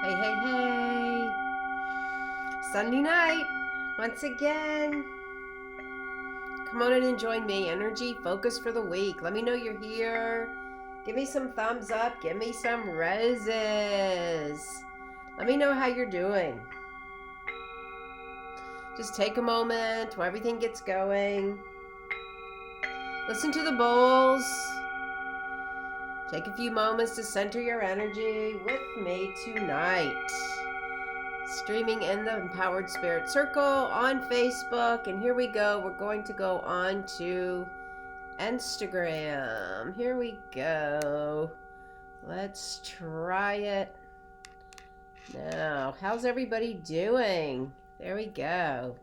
Hey, hey, hey. Sunday night, once again. Come on in and join me. Energy focus for the week. Let me know you're here. Give me some thumbs up. Give me some roses. Let me know how you're doing. Just take a moment while everything gets going. Listen to the bowls. Take a few moments to center your energy with me tonight. Streaming in the Empowered Spirit Circle on Facebook. And here we go. We're going to go on to Instagram. Here we go. Let's try it. Now, how's everybody doing? There we go.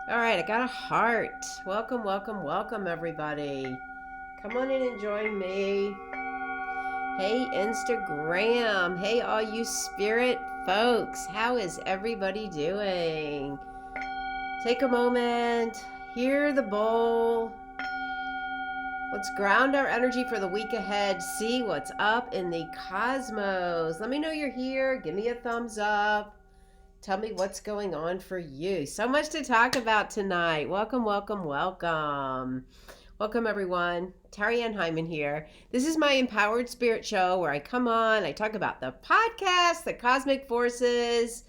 All right, I got a heart. Welcome, welcome, welcome, everybody. Come on in and join me. Hey, Instagram. Hey, all you spirit folks. How is everybody doing? Take a moment. Hear the bowl. Let's ground our energy for the week ahead. See what's up in the cosmos. Let me know you're here. Give me a thumbs up. Tell me what's going on for you. So much to talk about tonight. Welcome, welcome, welcome. Welcome, everyone. Tari Ann Hyman here. This is my Empowered Spirit Show where I come on, I talk about the podcast, the cosmic forces,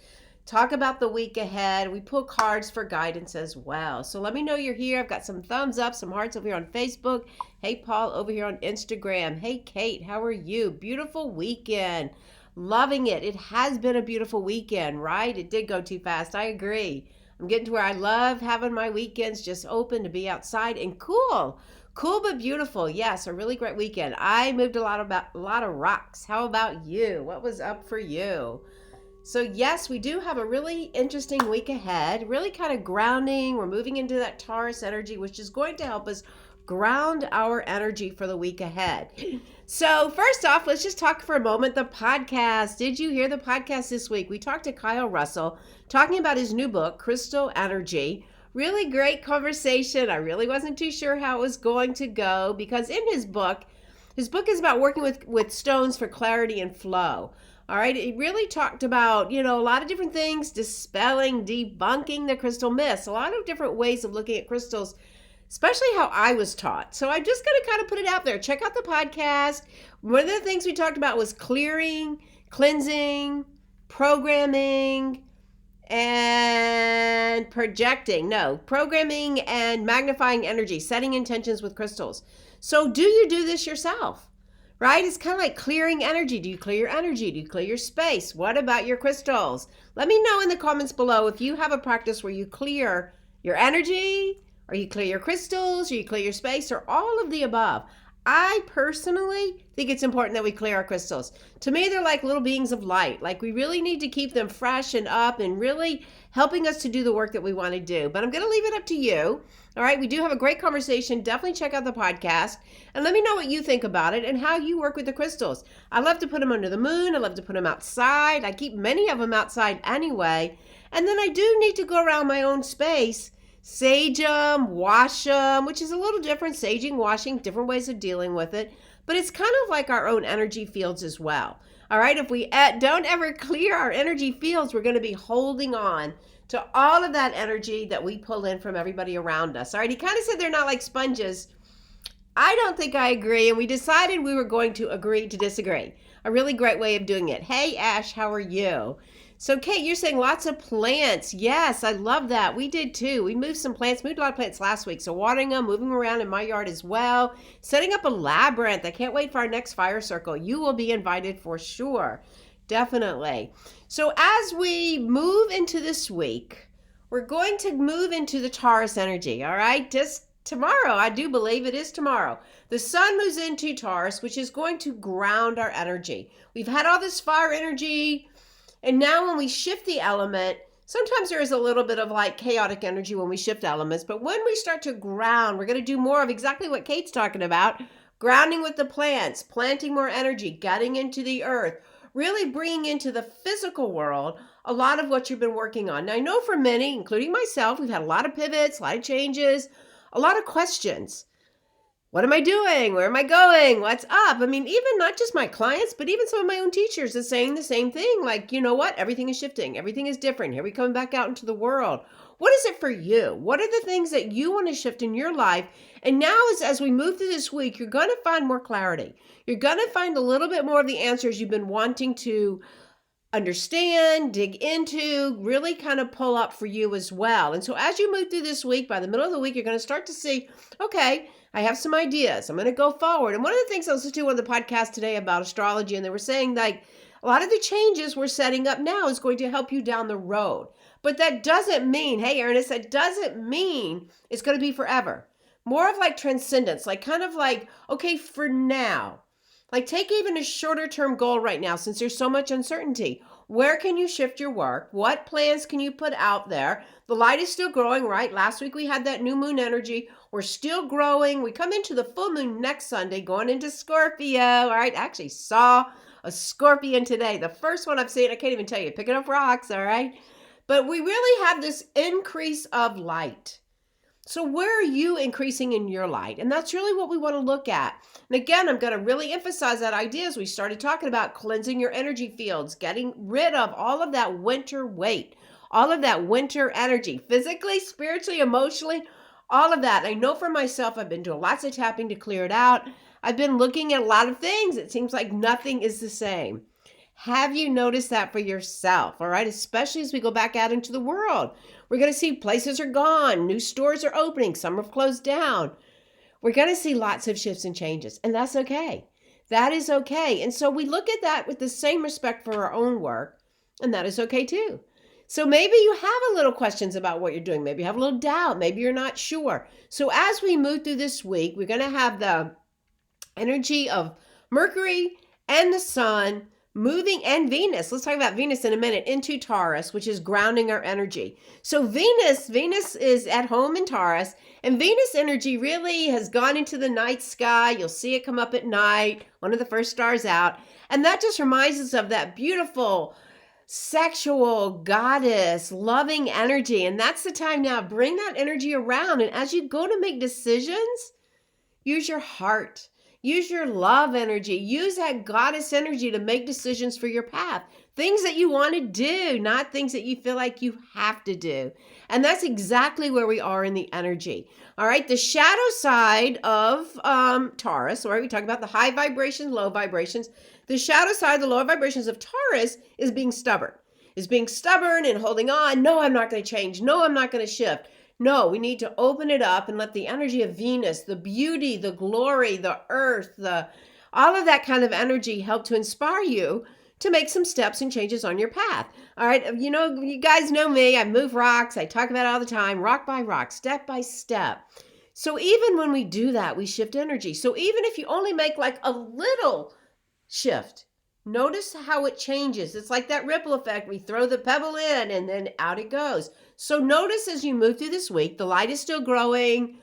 talk about the week ahead. We pull cards for guidance as well. So let me know you're here. I've got some thumbs up, some hearts over here on Facebook. Hey, Paul over here on Instagram. Hey, Kate, how are you? Beautiful weekend. Loving it. It has been a beautiful weekend, right? It did go too fast. I agree. I'm getting to where I love having my weekends just open to be outside and cool. Cool but beautiful. Yes, a really great weekend. I moved a lot of rocks. How about you? What was up for you? So yes, we do have a really interesting week ahead. Really kind of grounding. We're moving into that Taurus energy, which is going to help us ground our energy for the week ahead. So first off, let's just talk for a moment the podcast. Did you hear the podcast this week? We talked to Kyle Russell talking about his new book, Crystal Energy. Really great conversation. I really wasn't too sure how it was going to go because in his book is about working with stones for clarity and flow. All right, it really talked about, a lot of different things, dispelling, debunking the crystal myths, a lot of different ways of looking at crystals, especially how I was taught. So I'm just going to kind of put it out there. Check out the podcast. One of the things we talked about was clearing, cleansing, programming, and projecting. No, programming and magnifying energy, setting intentions with crystals. So do you do this yourself? Right? It's kind of like clearing energy. Do you clear your energy? Do you clear your space? What about your crystals? Let me know in the comments below if you have a practice where you clear your energy, or you clear your crystals, or you clear your space, or all of the above. I personally think it's important that we clear our crystals. To me, they're like little beings of light. Like we really need to keep them fresh and up and really helping us to do the work that we want to do. But I'm going to leave it up to you. All right, we do have a great conversation. Definitely check out the podcast and let me know what you think about it and how you work with the crystals. I love to put them under the moon. I love to put them outside. I keep many of them outside anyway. And then I do need to go around my own space, sage them, wash them, which is a little different. Saging, washing, different ways of dealing with it. But it's kind of like our own energy fields as well. All right, if we don't ever clear our energy fields, we're going to be holding on to all of that energy that we pull in from everybody around us. All right, he kind of said they're not like sponges. I don't think I agree, and we decided we were going to agree to disagree. A really great way of doing it. Hey, Ash, how are you? So, Kate, you're saying lots of plants. Yes, I love that. We did too. We moved some plants, moved a lot of plants last week. So watering them, moving around in my yard as well. Setting up a labyrinth. I can't wait for our next fire circle. You will be invited for sure. Definitely. So as we move into this week, we're going to move into the Taurus energy, all right? Just tomorrow, I do believe it is tomorrow. The sun moves into Taurus, which is going to ground our energy. We've had all this fire energy, and now when we shift the element, sometimes there is a little bit of like chaotic energy when we shift elements, but when we start to ground, we're going to do more of exactly what Kate's talking about, grounding with the plants, planting more energy, getting into the earth, really bringing into the physical world a lot of what you've been working on. Now, I know for many, including myself, we've had a lot of pivots, a lot of changes, a lot of questions. What am I doing? Where am I going? What's up? I mean, even not just my clients, but even some of my own teachers are saying the same thing. Like, you know what? Everything is shifting. Everything is different. Here we come back out into the world. What is it for you? What are the things that you want to shift in your life? And now as we move through this week, you're going to find more clarity. You're going to find a little bit more of the answers you've been wanting to understand, dig into, really kind of pull up for you as well. And so as you move through this week, by the middle of the week, you're going to start to see, okay, I have some ideas. I'm going to go forward. And one of the things I listened to on the podcast today about astrology, and they were saying like a lot of the changes we're setting up now is going to help you down the road. But that doesn't mean, hey, Ernest, that doesn't mean it's going to be forever. More of like transcendence, like kind of like, okay, for now. Like take even a shorter term goal right now since there's so much uncertainty. Where can you shift your work? What plans can you put out there? The light is still growing, right? Last week we had that new moon energy. We're still growing. We come into the full moon next Sunday, going into Scorpio. All right, I actually saw a scorpion today. The first one I've seen, I can't even tell you, picking up rocks, all right? But we really have this increase of light. So where are you increasing in your light? And that's really what we want to look at. And again, I'm going to really emphasize that idea as we started talking about cleansing your energy fields, getting rid of all of that winter weight, all of that winter energy, physically, spiritually, emotionally, all of that. I know for myself, I've been doing lots of tapping to clear it out. I've been looking at a lot of things. It seems like nothing is the same. Have you noticed that for yourself? All right, especially as we go back out into the world. We're going to see places are gone, new stores are opening, some have closed down. We're going to see lots of shifts and changes, and that's okay. That is okay. And so we look at that with the same respect for our own work, and that is okay too. So maybe you have a little questions about what you're doing. Maybe you have a little doubt. Maybe you're not sure. So as we move through this week, we're going to have the energy of Mercury and the Sun moving, and Venus. Let's talk about Venus in a minute, into Taurus, which is grounding our energy. So Venus is at home in Taurus, and Venus energy really has gone into the night sky. You'll see it come up at night, one of the first stars out. And that just reminds us of that beautiful, sexual, goddess, loving energy. And that's the time now. Bring that energy around. And as you go to make decisions, use your heart. Use your love energy. Use that goddess energy to make decisions for your path. Things that you want to do, not things that you feel like you have to do. And that's exactly where we are in the energy. All right, the shadow side of Taurus, right? We talk about the high vibrations, low vibrations. The shadow side, the lower vibrations of Taurus is being stubborn. Is being stubborn and holding on. No, I'm not going to change. No, I'm not going to shift. No, we need to open it up and let the energy of Venus, the beauty, the glory, the earth, all of that kind of energy help to inspire you to make some steps and changes on your path. All right, you guys know me. I move rocks. I talk about it all the time, rock by rock, step by step. So even when we do that, we shift energy. So even if you only make like a little shift, notice how it changes. It's like that ripple effect. We throw the pebble in and then out it goes. So notice as you move through this week, the light is still growing.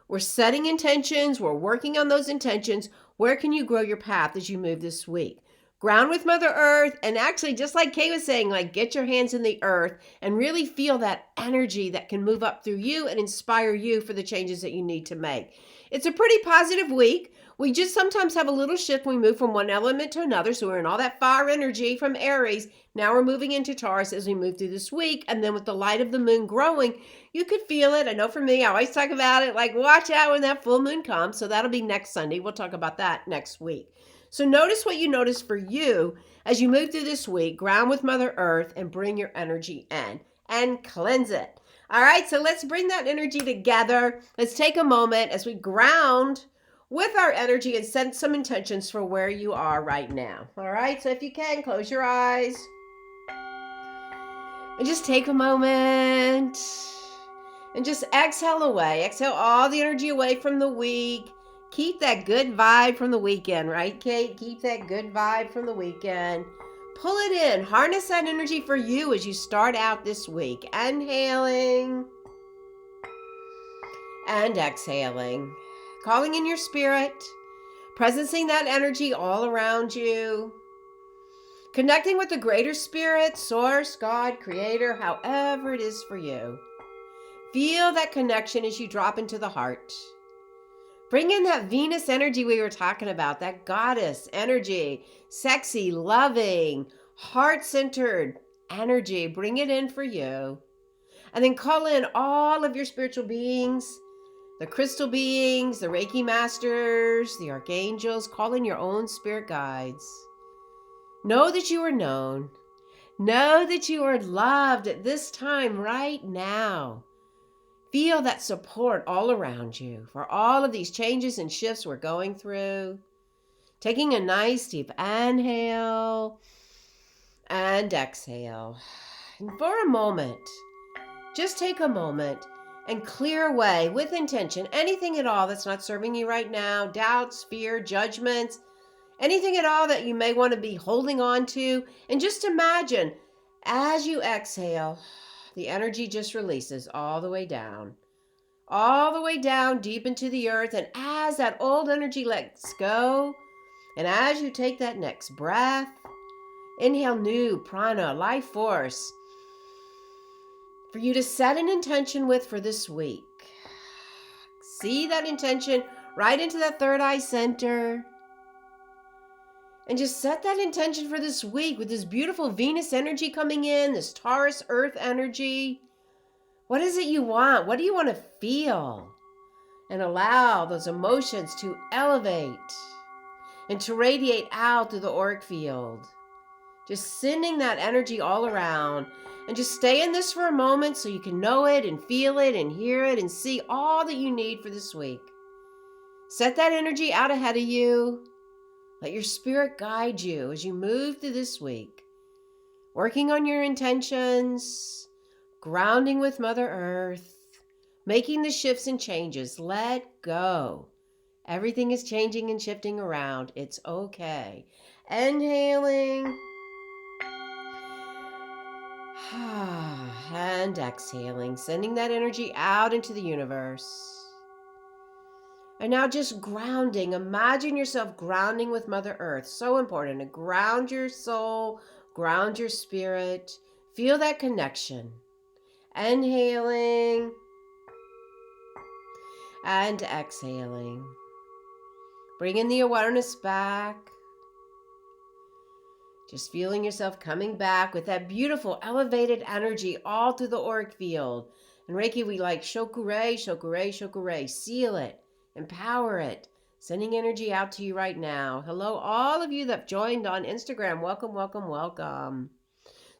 We're setting intentions. We're working on those intentions. Where can you grow your path as you move this week? Ground with Mother Earth. And actually, just like Kay was saying, like get your hands in the earth and really feel that energy that can move up through you and inspire you for the changes that you need to make. It's a pretty positive week. We just sometimes have a little shift when we move from one element to another. So we're in all that fire energy from Aries. Now we're moving into Taurus as we move through this week. And then with the light of the moon growing, you could feel it. I know for me, I always talk about it, like watch out when that full moon comes. So that'll be next Sunday. We'll talk about that next week. So notice what you notice for you as you move through this week. Ground with Mother Earth and bring your energy in and cleanse it. All right, so let's bring that energy together. Let's take a moment as we ground with our energy and set some intentions for where you are right now. All right, so if you can, close your eyes and just take a moment and just exhale away. Exhale all the energy away from the week. Keep that good vibe from the weekend, right, Kate? Keep that good vibe from the weekend. Pull it in. Harness that energy for you as you start out this week. Inhaling and exhaling. Calling in your spirit. Presencing that energy all around you. Connecting with the greater spirit, source, God, creator, however it is for you. Feel that connection as you drop into the heart. Bring in that Venus energy we were talking about, that goddess energy, sexy, loving, heart-centered energy. Bring it in for you. And then call in all of your spiritual beings, the crystal beings, the Reiki masters, the archangels. Call in your own spirit guides. Know that you are known. Know that you are loved at this time right now. Feel that support all around you for all of these changes and shifts we're going through. Taking a nice deep inhale and exhale. And for a moment, just take a moment and clear away with intention anything at all that's not serving you right now, doubts, fear, judgments, anything at all that you may want to be holding on to. And just imagine as you exhale, the energy just releases all the way down deep into the earth. And as that old energy lets go, and as you take that next breath, inhale new prana, life force, for you to set an intention with for this week. See that intention right into that third eye center. And just set that intention for this week with this beautiful Venus energy coming in, this Taurus earth energy. What is it you want? What do you want to feel? And allow those emotions to elevate and to radiate out through the auric field. Just sending that energy all around. And just stay in this for a moment so you can know it and feel it and hear it and see all that you need for this week. Set that energy out ahead of you. Let your spirit guide you as you move through this week. Working on your intentions, grounding with Mother Earth, making the shifts and changes. Let go. Everything is changing and shifting around. It's okay. Inhaling. And exhaling, sending that energy out into the universe. And now just grounding. Imagine yourself grounding with Mother Earth. So important to ground your soul, ground your spirit. Feel that connection. Inhaling and exhaling. Bringing the awareness back. Just feeling yourself coming back with that beautiful elevated energy all through the auric field. In Reiki, we like shokure, shokure, shokure. Seal it. Empower it. Sending energy out to you right now. Hello, all of you that joined on Instagram. Welcome, welcome, welcome.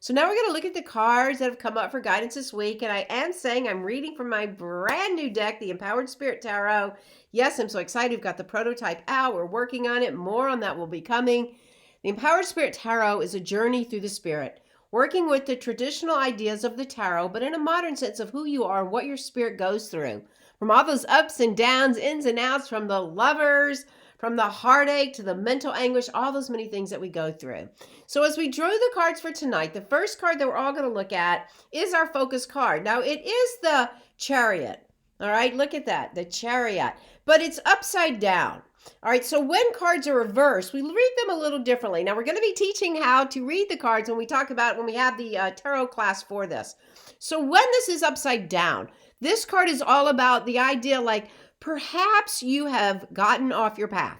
So now we're going to look at the cards that have come up for guidance this week. And I am saying I'm reading from my brand new deck, the Empowered Spirit Tarot. Yes, I'm so excited. We've got the prototype out. We're working on it. More on that will be coming. The Empowered Spirit Tarot is a journey through the spirit, working with the traditional ideas of the tarot, but in a modern sense of who you are and what your spirit goes through. From all those ups and downs, ins and outs, from the lovers, from the heartache to the mental anguish, all those many things that we go through. So as we drew the cards for tonight, the first card that we're all going to look at is our focus card. Now, it is the Chariot. All right, look at that, the Chariot, but it's upside down. All right, so when cards are reversed, we read them a little differently. Now, we're going to be teaching how to read the cards when we talk about when we have the tarot class for this. So when this is upside down, this card is all about the idea like perhaps you have gotten off your path.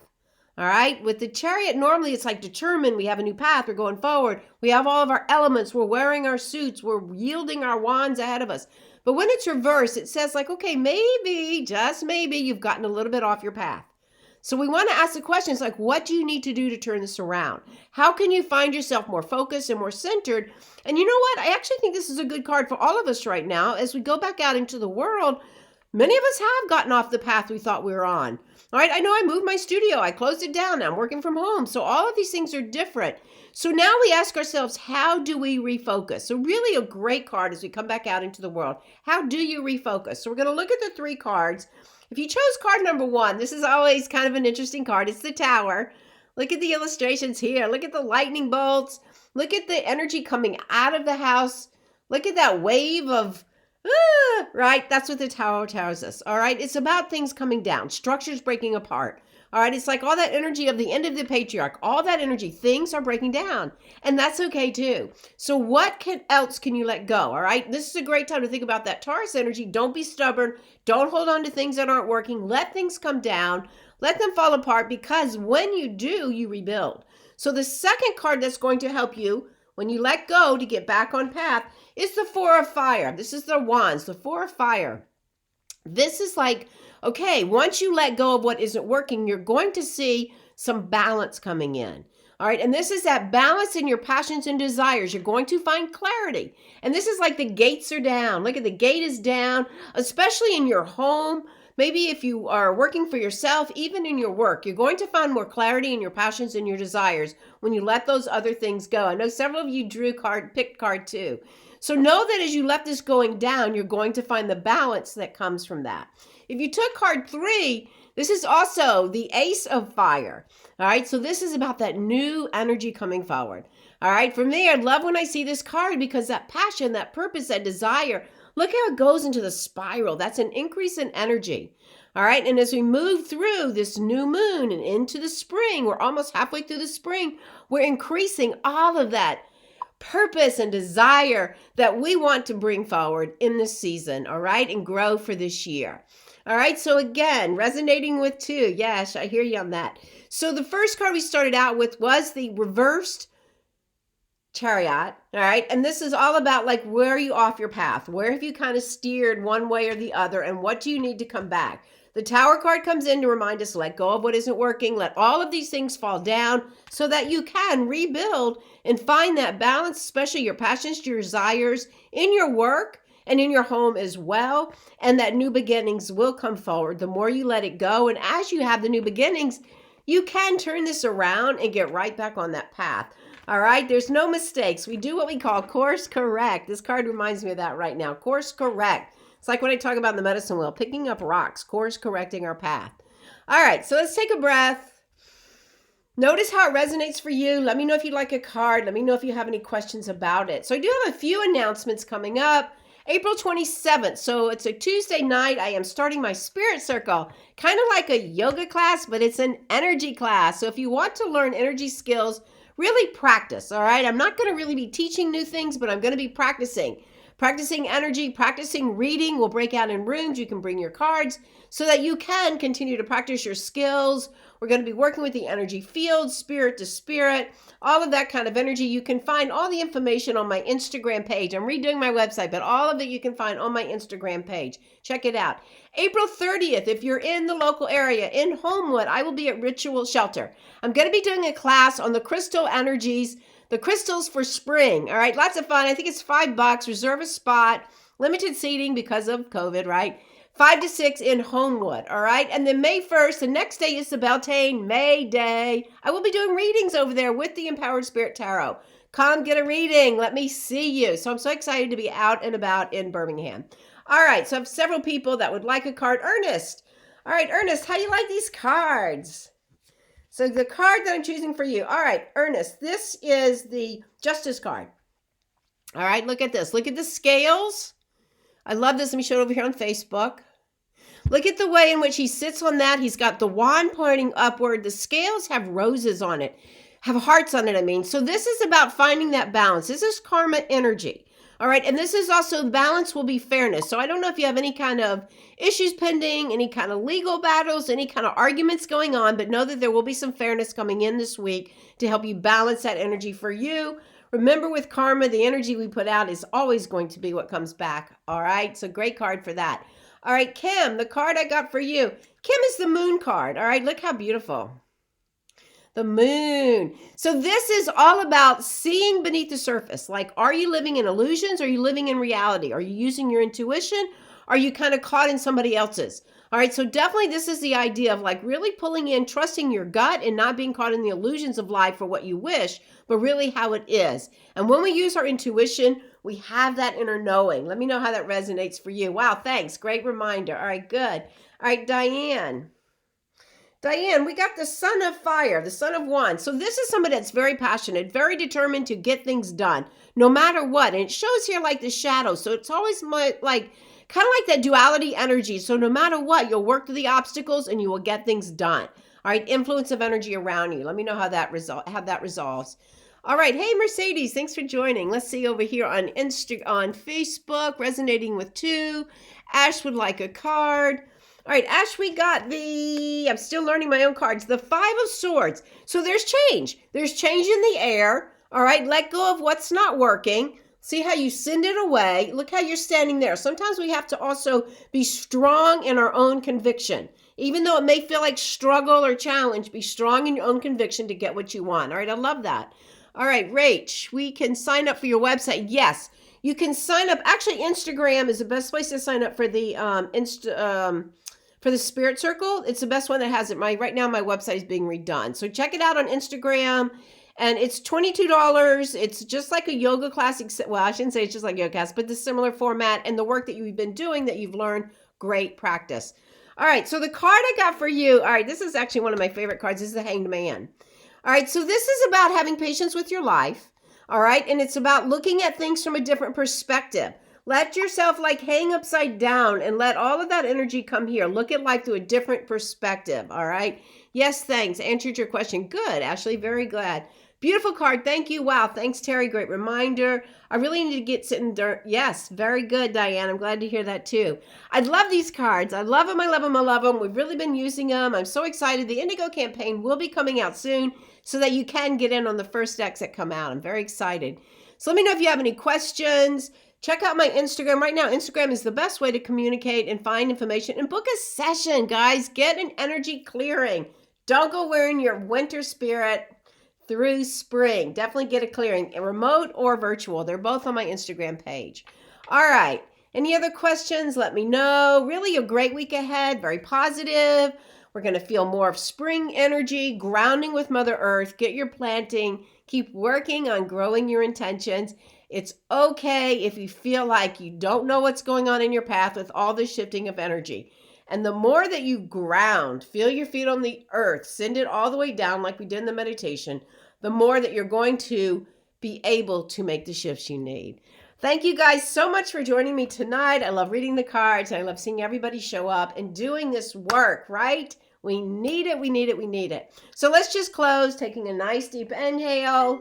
All right, with the Chariot, normally it's like determined. We have a new path. We're going forward. We have all of our elements. We're wearing our suits. We're wielding our wands ahead of us. But when it's reversed, it says like, okay, maybe, just maybe you've gotten a little bit off your path. So we want to ask the questions like, what do you need to do to turn this around? How can you find yourself more focused and more centered? And you know what? I actually think this is a good card for all of us right now. As we go back out into the world, many of us have gotten off the path we thought we were on. All right, I know I moved my studio. I closed it down. I'm working from home. So all of these things are different. So now we ask ourselves, how do we refocus? So really a great card as we come back out into the world. How do you refocus? So we're going to look at the three cards. If you chose card number one, this is always kind of an interesting card. It's the Tower. Look at the illustrations here. Look at the lightning bolts. Look at the energy coming out of the house. Look at that wave of, right? That's what the Tower tells us, all right? It's about things coming down, structures breaking apart, All right, it's like all that energy of the end of the patriarch, all that energy, things are breaking down, and that's okay too. So what else can you let go? All right, this is a great time to think about that Taurus energy. Don't be stubborn. Don't hold on to things that aren't working. Let things come down. Let them fall apart, because when you do, you rebuild. So the second card that's going to help you when you let go to get back on path is the Four of Fire. This is the Wands, the Four of Fire. This is like, okay, once you let go of what isn't working, you're going to see some balance coming in. All right. And this is that balance in your passions and desires. You're going to find clarity. And this is like the gates are down. Look at the gate is down, especially in your home. Maybe if you are working for yourself, even in your work, you're going to find more clarity in your passions and your desires when you let those other things go. I know several of you picked card 2. So know that as you let this going down, you're going to find the balance that comes from that. If you took card 3, this is also the Ace of Fire. All right, so this is about that new energy coming forward. All right, for me, I love when I see this card, because that passion, that purpose, that desire, look how it goes into the spiral. That's an increase in energy. All right, and as we move through this new moon and into the spring, we're almost halfway through the spring, we're increasing all of that purpose and desire that we want to bring forward in this season, all right, and grow for this year. All right, so again, resonating with 2. Yes, I hear you on that. So the first card we started out with was the reversed Chariot, all right, and this is all about like, where are you off your path? Where have you kind of steered one way or the other, and what do you need to come back? The Tower card comes in to remind us, let go of what isn't working. Let all of these things fall down so that you can rebuild and find that balance, especially your passions, your desires in your work and in your home as well. And that new beginnings will come forward the more you let it go. And as you have the new beginnings, you can turn this around and get right back on that path. All right, there's no mistakes. We do what we call course correct. This card reminds me of that right now. Course correct. It's like when I talk about the medicine wheel, picking up rocks, course correcting our path. All right, so let's take a breath. Notice how it resonates for you. Let me know if you'd like a card. Let me know if you have any questions about it. So I do have a few announcements coming up. April 27th, so it's a Tuesday night. I am starting my Spirit Circle, kind of like a yoga class, but it's an energy class. So if you want to learn energy skills, really practice, all right? I'm not going to really be teaching new things, but I'm going to be practicing energy, practicing reading. We'll break out in rooms. You can bring your cards so that you can continue to practice your skills. We're going to be working with the energy field, spirit to spirit, all of that kind of energy. You can find all the information on my Instagram page. I'm redoing my website, but all of it you can find on my Instagram page. Check it out. April 30th, if you're in the local area in Homewood, I will be at Ritual Shelter. I'm going to be doing a class on the crystal energies, the crystals for spring. All right, lots of fun. I think it's $5. Reserve a spot. Limited seating because of COVID, right? 5 to 6 in Homewood, all right? And then May 1st, the next day is the Beltane May Day. I will be doing readings over there with the Empowered Spirit Tarot. Come get a reading. Let me see you. So I'm so excited to be out and about in Birmingham. All right, so I have several people that would like a card. Ernest. All right, Ernest, how do you like these cards? So the card that I'm choosing for you. All right, Ernest, this is the Justice card. All right, look at this. Look at the scales. I love this. Let me show it over here on Facebook. Look at the way in which he sits on that. He's got the wand pointing upward. The scales have roses on it, have hearts on it, I mean. So this is about finding that balance. This is karma energy. All right, and this is also balance will be fairness. So I don't know if you have any kind of issues pending, any kind of legal battles, any kind of arguments going on, but know that there will be some fairness coming in this week to help you balance that energy for you. Remember, with karma, the energy we put out is always going to be what comes back. All right, so great card for that. All right, Kim, the card I got for you. Kim is the moon card. All right, look how beautiful. The moon. So this is all about seeing beneath the surface. Like, are you living in illusions? Or are you living in reality? Are you using your intuition? Are you kind of caught in somebody else's? All right, so definitely this is the idea of like really pulling in, trusting your gut and not being caught in the illusions of life for what you wish, but really how it is. And when we use our intuition, we have that inner knowing. Let me know how that resonates for you. Wow, thanks. Great reminder. All right, good. All right, Diane. Diane, we got the Son of Fire, the Son of Wands. So this is somebody that's very passionate, very determined to get things done, no matter what. And it shows here like the shadow. So it's always like kind of like that duality energy. So no matter what, you'll work through the obstacles and you will get things done. All right, influence of energy around you. Let me know how that resolves. All right, hey Mercedes, thanks for joining. Let's see over here on Facebook, resonating with 2. Ash would like a card. All right, Ash, we got I'm still learning my own cards, the 5 of Swords. So there's change. There's change in the air. All right, let go of what's not working. See how you send it away. Look how you're standing there. Sometimes we have to also be strong in our own conviction. Even though it may feel like struggle or challenge, be strong in your own conviction to get what you want. All right, I love that. All right, Rach, we can sign up for your website. Yes, you can sign up. Actually, Instagram is the best place to sign up for the for the Spirit Circle. It's the best one that has it. Right now my website is being redone. So check it out on Instagram. And it's $22. It's just like a yoga class. Well, I shouldn't say it's just like yoga class, but the similar format and the work that you've been doing that you've learned, great practice. All right, so the card I got for you, all right, this is actually one of my favorite cards. This is the Hanged Man. All right, so this is about having patience with your life, all right? And it's about looking at things from a different perspective. Let yourself like hang upside down and let all of that energy come here. Look at life through a different perspective, all right? Yes, thanks. Answered your question. Good, Ashley, very glad. Beautiful card. Thank you. Wow. Thanks, Terry. Great reminder. I really need to get sitting there. Yes. Very good, Diane. I'm glad to hear that too. I love these cards. I love them. I love them. I love them. We've really been using them. I'm so excited. The Indigo campaign will be coming out soon so that you can get in on the first decks that come out. I'm very excited. So let me know if you have any questions. Check out my Instagram. Right now, Instagram is the best way to communicate and find information and book a session, guys. Get an energy clearing. Don't go wearing your winter spirit through spring. Definitely get a clearing, remote or virtual. They're both on my Instagram page. All right. Any other questions? Let me know. Really a great week ahead. Very positive. We're going to feel more of spring energy, grounding with Mother Earth. Get your planting. Keep working on growing your intentions. It's okay if you feel like you don't know what's going on in your path with all the shifting of energy. And the more that you ground, feel your feet on the earth, send it all the way down like we did in the meditation, the more that you're going to be able to make the shifts you need. Thank you guys so much for joining me tonight. I love reading the cards. I love seeing everybody show up and doing this work, right? We need it, we need it, we need it. So let's just close, taking a nice deep inhale.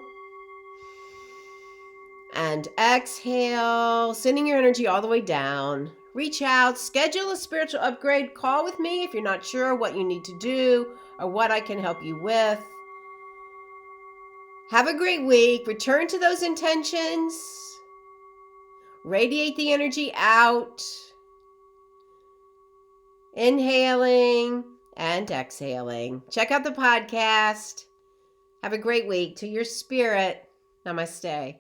And exhale, sending your energy all the way down. Reach out, schedule a spiritual upgrade call with me if you're not sure what you need to do or what I can help you with. Have a great week. Return to those intentions. Radiate the energy out. Inhaling and exhaling. Check out the podcast. Have a great week. To your spirit, namaste.